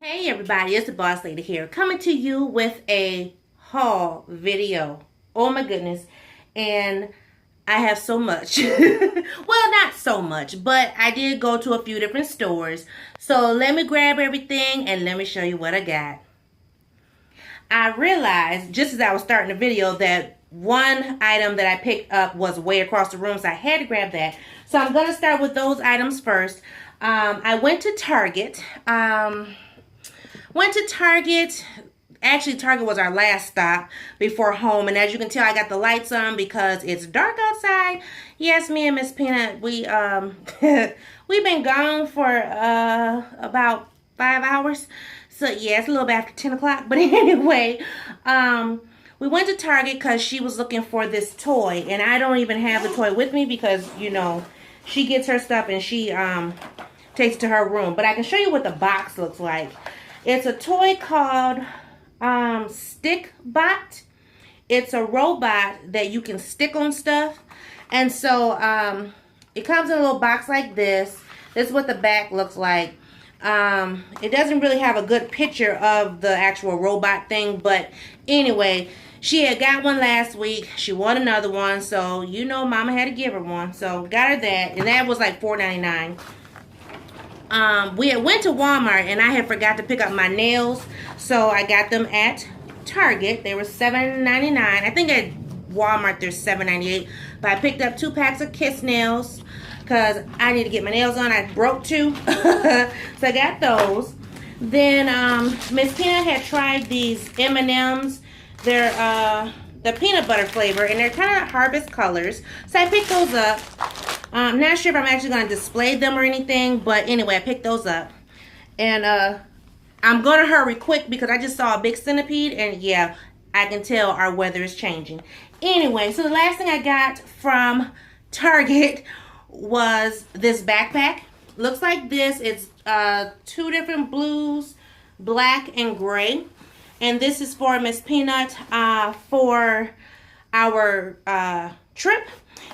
Hey everybody, it's the Boss Lady here, coming to you with a haul video. Oh my goodness. And I have so much. Well, not so much, but I did go to a few different stores. So let me grab everything and let me show you what I got. I realized just as I was starting the video that one item that I picked up was way across the room, so I had to grab that. So I'm going to start with those items first. I went to Target. Went to Target. Actually, Target was our last stop before home. And as you can tell, I got the lights on because it's dark outside. Yes, me and Miss Peanut, we we've been gone for about 5 hours. So yeah, it's a little bit after 10 o'clock. But anyway, we went to Target because she was looking for this toy. And I don't even have the toy with me because, you know, she gets her stuff and she takes it to her room. But I can show you what the box looks like. It's a toy called Stickbot. It's a robot that you can stick on stuff. And so it comes in a little box like this. This is what the back looks like. It doesn't really have a good picture of the actual robot thing. But anyway, she had got one last week. She wanted another one. So, you know, Mama had to give her one. So, got her that. And that was like $4.99. We had went to Walmart and I had forgot to pick up my nails, so I got them at Target. They were $7.99. I think at Walmart they're $7.98, but I picked up 2 packs of Kiss nails because I need to get my nails on. I broke 2, so I got those. Then Miss Peanut had tried these M&Ms. They're the peanut butter flavor, and they're kind of harvest colors, so I picked those up. I'm not sure if I'm actually going to display them or anything, but anyway, I picked those up. And I'm going to hurry quick because I just saw a big centipede, and yeah, I can tell our weather is changing. Anyway, so the last thing I got from Target was this backpack. Looks like this. It's 2 different blues, black and gray. And this is for Miss Peanut for our trip.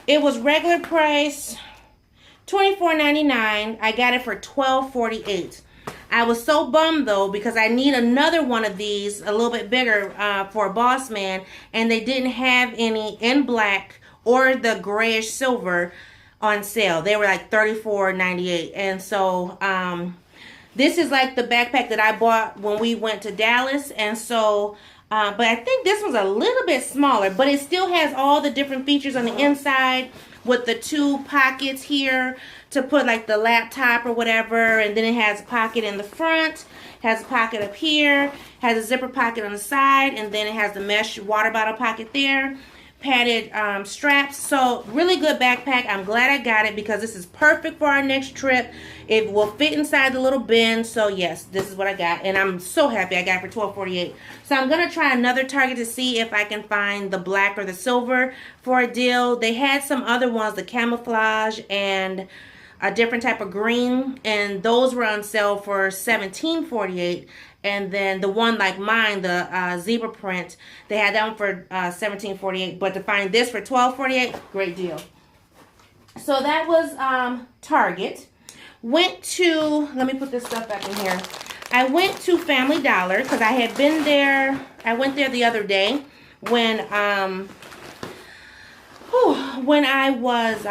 It was regular price $24.99. I got it for $12.48. I was so bummed though because I need another one of these, a little bit bigger, for Boss Man, and they didn't have any in black or the grayish silver on sale. They were like $34.98, and so this is like the backpack that I bought when we went to Dallas, and so. But I think this one's a little bit smaller, but it still has all the different features on the inside with the 2 pockets here to put like the laptop or whatever. And then it has a pocket in the front, has a pocket up here, has a zipper pocket on the side, and then it has the mesh water bottle pocket there. Padded straps. So really good backpack. I'm glad I got it because this is perfect for our next trip. It will fit inside the little bin. So yes, this is what I got, and I'm so happy I got it for $12.48. So I'm gonna try another Target to see if I can find the black or the silver for a deal. They had some other ones, the camouflage and a different type of green, and those were on sale for $17.48. And then the one like mine, the zebra print, they had that one for $17.48. But to find this for $12.48, great deal. So that was Target. Went to, let me put this stuff back in here. I went to Family Dollar because I had been there. I went there the other day when I was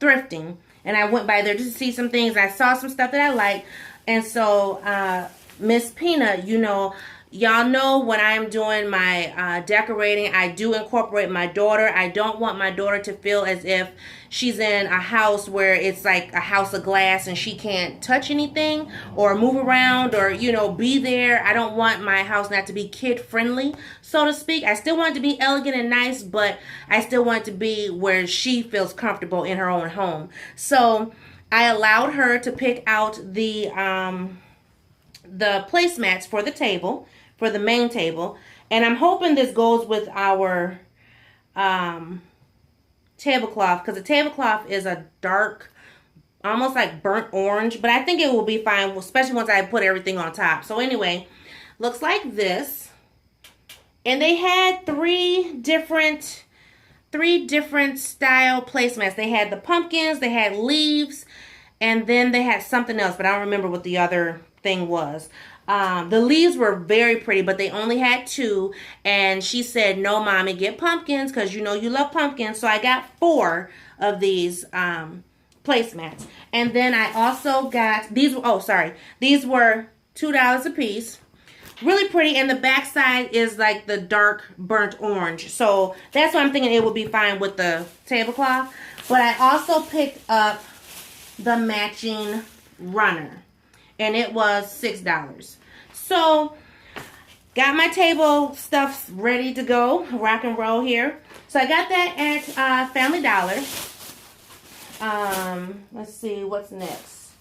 thrifting. And I went by there just to see some things. I saw some stuff that I liked. And so Miss Peanut, you know, y'all know when I'm doing my decorating, I do incorporate my daughter. I don't want my daughter to feel as if she's in a house where it's like a house of glass and she can't touch anything or move around or, you know, be there. I don't want my house not to be kid friendly, so to speak. I still want it to be elegant and nice, but I still want it to be where she feels comfortable in her own home. So I allowed her to pick out the placemats for the table, for the main table, and I'm hoping this goes with our tablecloth, because the tablecloth is a dark, almost like burnt orange, but I think it will be fine, especially once I put everything on top. So anyway, looks like this, and they had three different style placemats. They had the pumpkins, they had leaves, And then they had something else, but I don't remember what the other thing was. The leaves were very pretty, but they only had 2. And she said, no, mommy, get pumpkins because you know you love pumpkins. So I got 4 of these placemats. And then I also got these. Oh, sorry. These were $2 a piece. Really pretty. And the back side is like the dark burnt orange. So that's why I'm thinking it would be fine with the tablecloth. But I also picked up the matching runner. And it was $6. So, got my table stuff ready to go, rock and roll here. So I got that at Family Dollar. Let's see, what's next?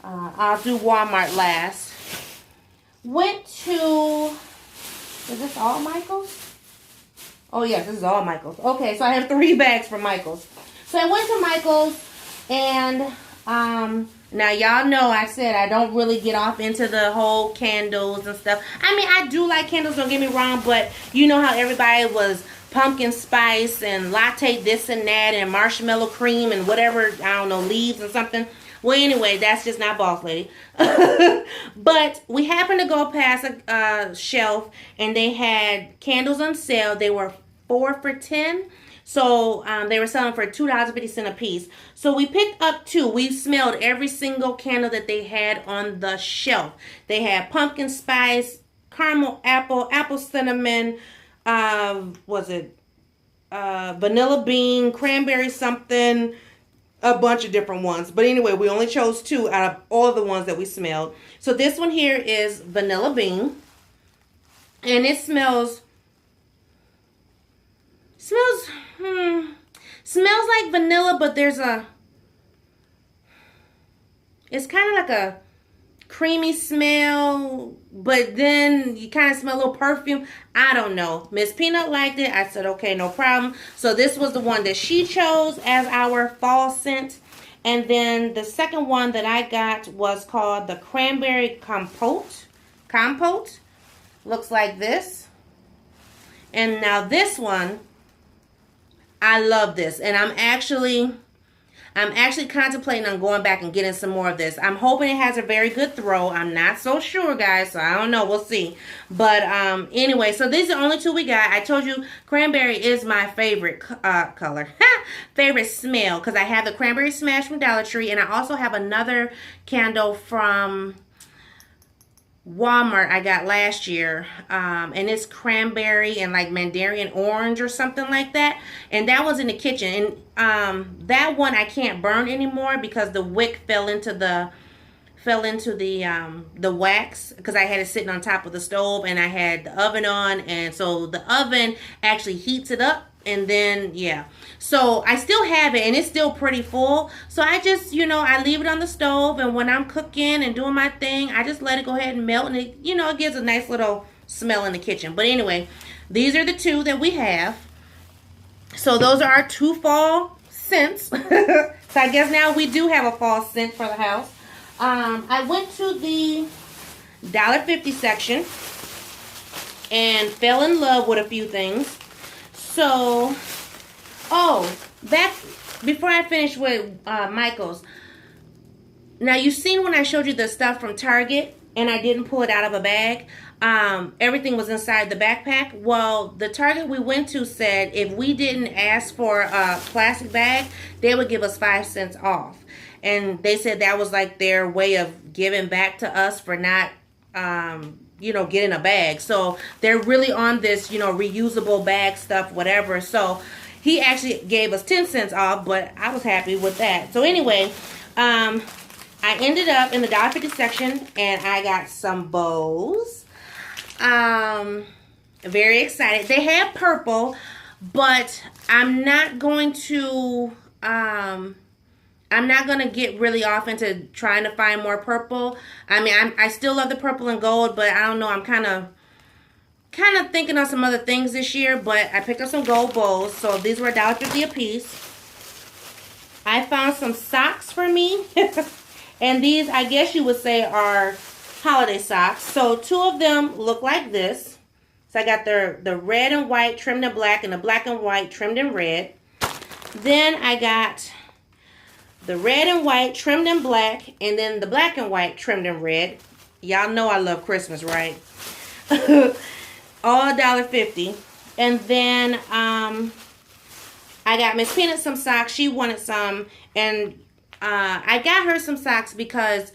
I'll do Walmart last. Went to, is this all Michael's? Oh yes, this is all Michael's. Okay, so I have 3 bags from Michael's. So I went to Michael's and now, y'all know I said I don't really get off into the whole candles and stuff. I mean, I do like candles, don't get me wrong, but you know how everybody was pumpkin spice and latte this and that and marshmallow cream and whatever, I don't know, leaves and something. Well, anyway, that's just not boss lady. But we happened to go past a shelf and they had candles on sale. They were 4 for $10. So they were selling for $2.50 a piece. So we picked up 2. We smelled every single candle that they had on the shelf. They had pumpkin spice, caramel apple, apple cinnamon, vanilla bean, cranberry something, a bunch of different ones. But anyway, we only chose 2 out of all the ones that we smelled. So this one here is vanilla bean. And it smells like vanilla, but there's it's kind of like a creamy smell, but then you kind of smell a little perfume. I don't know. Miss Peanut liked it. I said, okay, no problem. So this was the one that she chose as our fall scent. And then the second one that I got was called the Cranberry Compote. Looks like this. And now this one, I love this, and I'm actually contemplating on going back and getting some more of this. I'm hoping it has a very good throw. I'm not so sure, guys, so I don't know. We'll see. But anyway, so these are the only 2 we got. I told you cranberry is my favorite color. Favorite smell, because I have the Cranberry Smash from Dollar Tree, and I also have another candle from Walmart I got last year, and it's cranberry and like mandarin orange or something like that, and that was in the kitchen. And that one I can't burn anymore because the wick fell into the wax, because I had it sitting on top of the stove and I had the oven on, and so the oven actually heats it up. And then, yeah, so I still have it and it's still pretty full. So I just, I leave it on the stove, and when I'm cooking and doing my thing, I just let it go ahead and melt, and it, it gives a nice little smell in the kitchen. But anyway, these are the 2 that we have. So those are our 2 fall scents. So I guess now we do have a fall scent for the house. I went to the $1.50 section and fell in love with a few things. So, before I finish with Michael's. Now, you've seen when I showed you the stuff from Target and I didn't pull it out of a bag. Everything was inside the backpack. Well, the Target we went to said if we didn't ask for a plastic bag, they would give us 5 cents off. And they said that was like their way of giving back to us for not getting a bag. So they're really on this, reusable bag stuff, whatever. So he actually gave us 10 cents off, but I was happy with that. So anyway, I ended up in the $1.50 section and I got some bows. Very excited. They had purple, but I'm not going to get really off into trying to find more purple. I mean, I still love the purple and gold, but I don't know. I'm kind of thinking of some other things this year, but I picked up some gold bows. So these were $1.50 a piece. I found some socks for me. And these, I guess you would say, are holiday socks. So 2 of them look like this. So I got the red and white trimmed in black and the black and white trimmed in red. Then I got the red and white trimmed in black, and then the black and white trimmed in red. Y'all know I love Christmas, right? All $1.50. And then I got Miss Peanut some socks. She wanted some, and I got her some socks because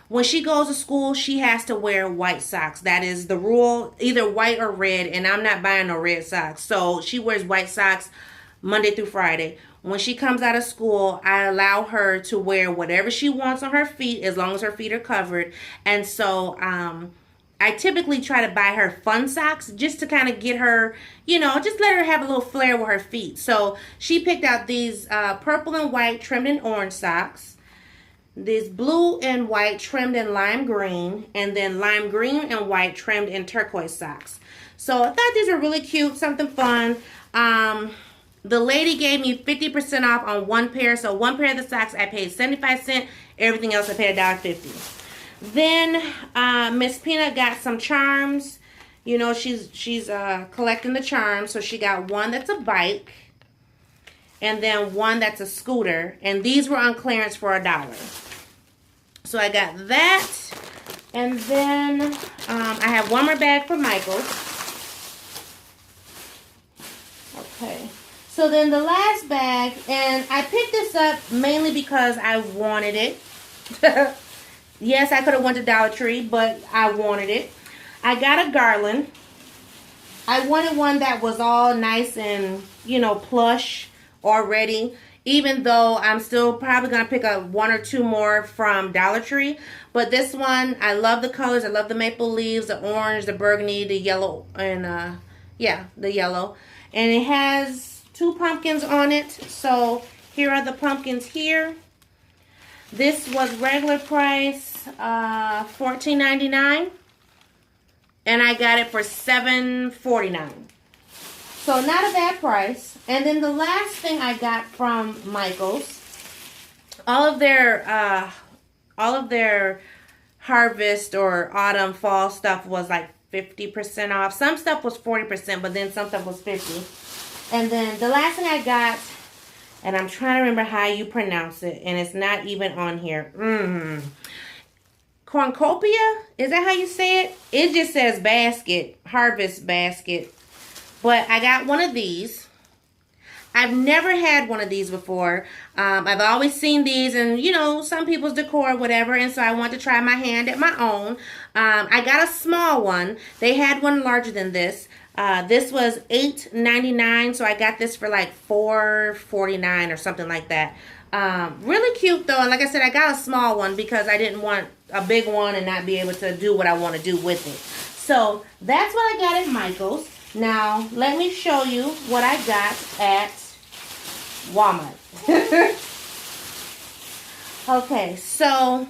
when she goes to school, she has to wear white socks. That is the rule, either white or red, and I'm not buying no red socks. So she wears white socks Monday through Friday. When she comes out of school, I allow her to wear whatever she wants on her feet as long as her feet are covered. And so I typically try to buy her fun socks just to kind of get her, you know, just let her have a little flair with her feet. So she picked out these purple and white trimmed in orange socks, these blue and white trimmed in lime green, and then lime green and white trimmed in turquoise socks. So I thought these were really cute, something fun. The lady gave me 50% off on one pair. So one pair of the socks I paid 75 cents. Everything else I paid $1.50. Then Miss Peanut got some charms. You know, she's collecting the charms. So she got one that's a bike, and then one that's a scooter. And these were on clearance for $1. So I got that. And then I have one more bag for Michael's. Okay. So then the last bag, and I picked this up mainly because I wanted it. Yes, I could have went to Dollar Tree, but I wanted it. I got a garland. I wanted one that was all nice and, you know, plush already, even though I'm still probably going to pick up one or two more from Dollar Tree. But this one, I love the colors. I love the maple leaves, the orange, the burgundy, the yellow, and, yeah, the yellow. And it has 2 pumpkins on it. So here are the pumpkins here. This was regular price $14.99, and I got it for $7.49. So not a bad price. And then the last thing I got from Michael's, all of their harvest or autumn fall stuff was like 50% off. Some stuff was 40%, but then some stuff was 50%. And then the last thing I got, and I'm trying to remember how you pronounce it, and it's not even on here. Cornucopia? Is that how you say it? It just says basket, harvest basket. But I got one of these. I've never had one of these before. I've always seen these in, you know, some people's decor or whatever, and so I want to try my hand at my own. I got a small one. They had one larger than this. This was $8.99, so I got this for like $4.49 or something like that. Really cute though, and like I said, I got a small one because I didn't want a big one and not be able to do what I want to do with it. So that's what I got at Michael's. Now let me show you what I got at Walmart. Okay, so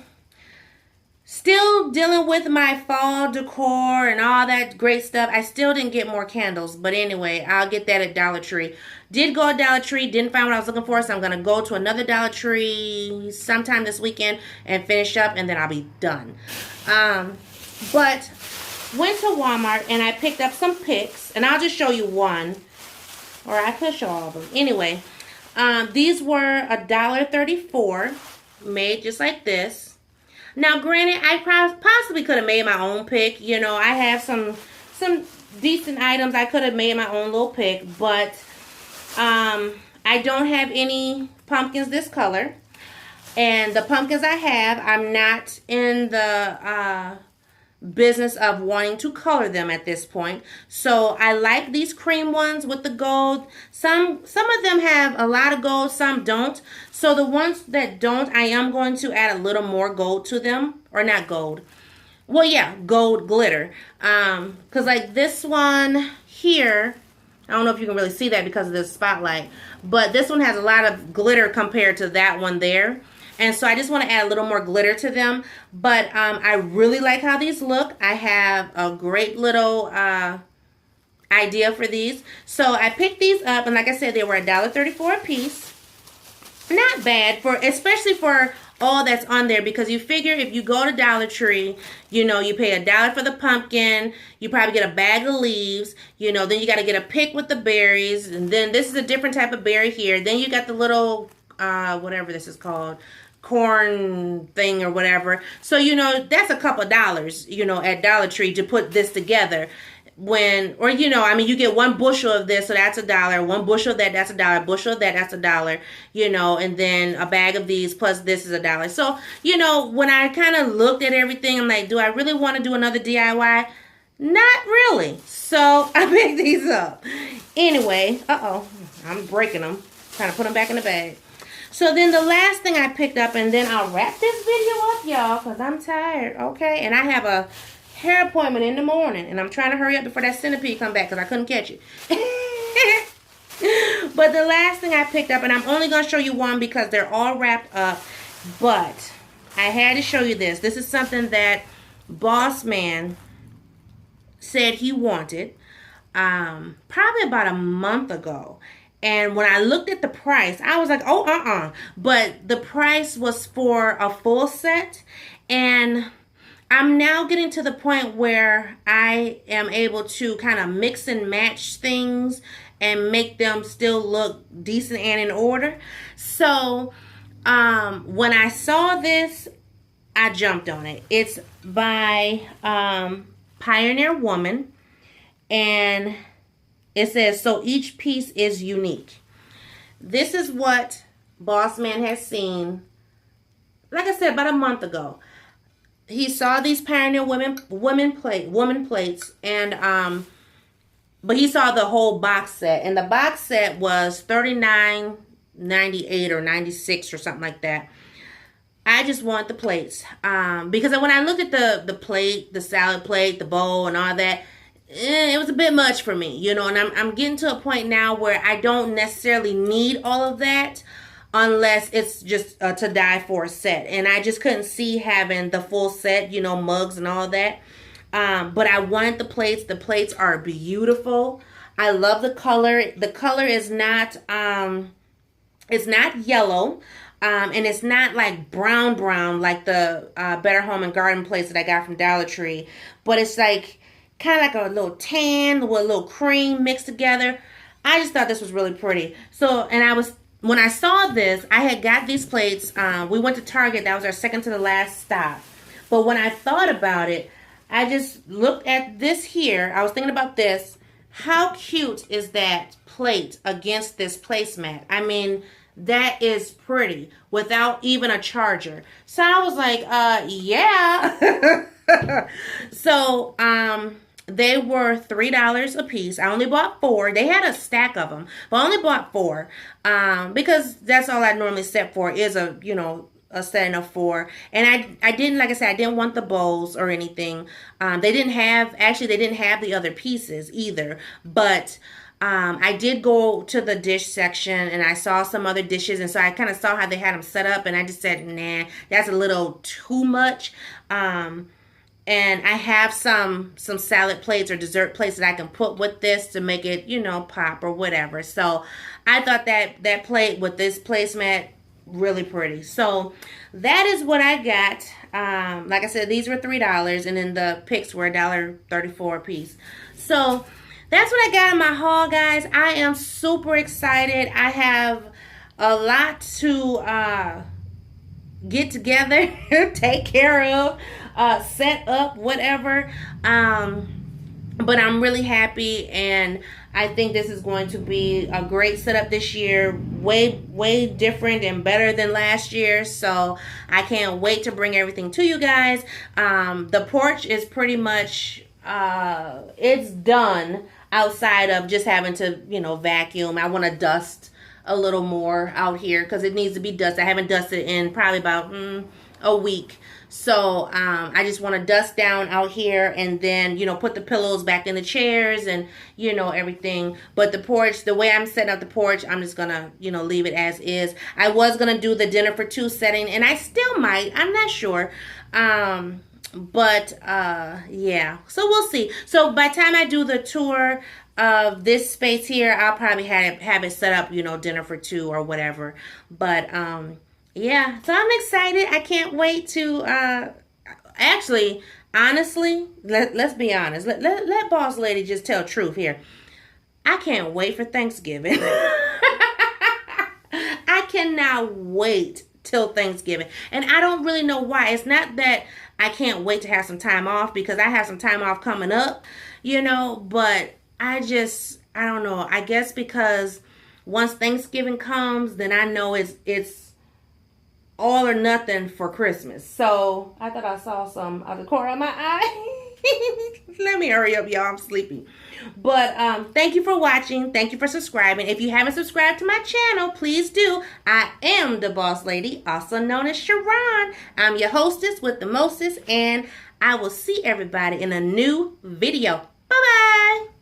still dealing with my fall decor and all that great stuff. I still didn't get more candles, but anyway, I'll get that at Dollar Tree. Did go to Dollar Tree, didn't find what I was looking for, so I'm going to go to another Dollar Tree sometime this weekend and finish up, and then I'll be done. But went to Walmart, and I picked up some picks, and I'll just show you one, or I could show all of them. Anyway, these were $1.34, made just like this. Now, granted, I possibly could have made my own pick. You know, I have some decent items. I could have made my own little pick, but I don't have any pumpkins this color. And the pumpkins I have, I'm not in the business of wanting to color them at this point. So I like these cream ones with the gold. Some of them have a lot of gold, some don't. So the ones that don't, I am going to add a little more gold to them. Or not gold. Well, yeah, gold glitter. Because like this one here, I don't know if you can really see that because of this spotlight. But this one has a lot of glitter compared to that one there. And so I just want to add a little more glitter to them. But I really like how these look. I have a great little idea for these. So I picked these up. And like I said, they were $1.34 a piece. Not bad, especially for all that's on there. Because you figure if you go to Dollar Tree, you know, you pay $1 for the pumpkin. You probably get a bag of leaves. You know, then you got to get a pick with the berries. And then this is a different type of berry here. Then you got the little whatever this is called, corn thing or whatever. So, you know, that's a couple dollars, you know, at Dollar Tree to put this together. Or, you know, I mean, you get 1 bushel of this, so that's $1. 1 bushel of that, that's $1. Bushel of that, that's $1, you know, and then a bag of these plus this is $1. So, you know, when I kind of looked at everything, I'm like, do I really want to do another DIY? Not really. So I picked these up. Anyway, I'm breaking them. Trying to put them back in the bag. So then the last thing I picked up, and then I'll wrap this video up, y'all, because I'm tired, okay? And I have a hair appointment in the morning, and I'm trying to hurry up before that centipede come back because I couldn't catch it. But the last thing I picked up, and I'm only going to show you one because they're all wrapped up, but I had to show you this. This is something that Boss Man said he wanted probably about a month ago. And when I looked at the price, I was like, oh, but the price was for a full set, and I'm now getting to the point where I am able to kind of mix and match things and make them still look decent and in order. So when I saw this, I jumped on it. It's by Pioneer Woman, and it says, so each piece is unique. This is what Boss Man has seen, like I said, about a month ago. He saw these Pioneer woman plates, and but he saw the whole box set, and the box set was $39.98 or $96 or something like that. I just want the plates because when I looked at the plate, the salad plate, the bowl, and all that, it was a bit much for me, you know. And I'm getting to a point now where I don't necessarily need all of that unless it's just to die for a set. And I just couldn't see having the full set, you know, mugs and all that. But I wanted the plates. The plates are beautiful. I love the color. The color is not it's not yellow. And it's not like brown like the Better Home and Garden plates that I got from Dollar Tree. But it's like kind of like a little tan with a little cream mixed together. I just thought this was really pretty. So, and when I saw this, I had got these plates. We went to Target. That was our second to the last stop. But when I thought about it, I just looked at this here. I was thinking about this. How cute is that plate against this placemat? I mean, that is pretty without even a charger. So I was like, yeah. So, they were $3 a piece. I only bought 4. They had a stack of them, but I only bought 4 because that's all I normally set for is a setting of 4. And I didn't, like I said, I didn't want the bowls or anything. They didn't have the other pieces either, but I did go to the dish section and I saw some other dishes, and so I kind of saw how they had them set up, and I just said, nah, that's a little too much. And I have some salad plates or dessert plates that I can put with this to make it, you know, pop or whatever. So I thought that plate with this placemat really pretty. So that is what I got. Like I said, these were $3, and then the picks were $1.34 a piece. So that's what I got in my haul, guys. I am super excited. I have a lot to get together, take care of, set up, whatever. But I'm really happy, and I think this is going to be a great setup this year. Way different and better than last year. So I can't wait to bring everything to you guys. The porch is pretty much it's done outside of just having to, you know, vacuum. I want to dust a little more out here because it needs to be dusted. I haven't dusted in probably about a week. So I just want to dust down out here and then, you know, put the pillows back in the chairs and, you know, everything. But the porch, the way I'm setting up the porch, I'm just going to, you know, leave it as is. I was going to do the dinner for 2 setting, and I still might. I'm not sure. But yeah, so we'll see. So by the time I do the tour of this space here, I'll probably have it set up, you know, dinner for 2 or whatever. But yeah, so I'm excited. I can't wait to actually, honestly, let's be honest. Let Boss Lady just tell truth here. I can't wait for Thanksgiving. I cannot wait till Thanksgiving. And I don't really know why. It's not that I can't wait to have some time off, because I have some time off coming up, but I don't know. I guess because once Thanksgiving comes, then I know it's all or nothing for Christmas. So I thought I saw some out of the corner of my eye. Let me hurry up, y'all. I'm sleepy. But thank you for watching. Thank you for subscribing. If you haven't subscribed to my channel, please do. I am the Boss Lady, also known as Sharon. I'm your hostess with the mostest, and I will see everybody in a new video. Bye-bye.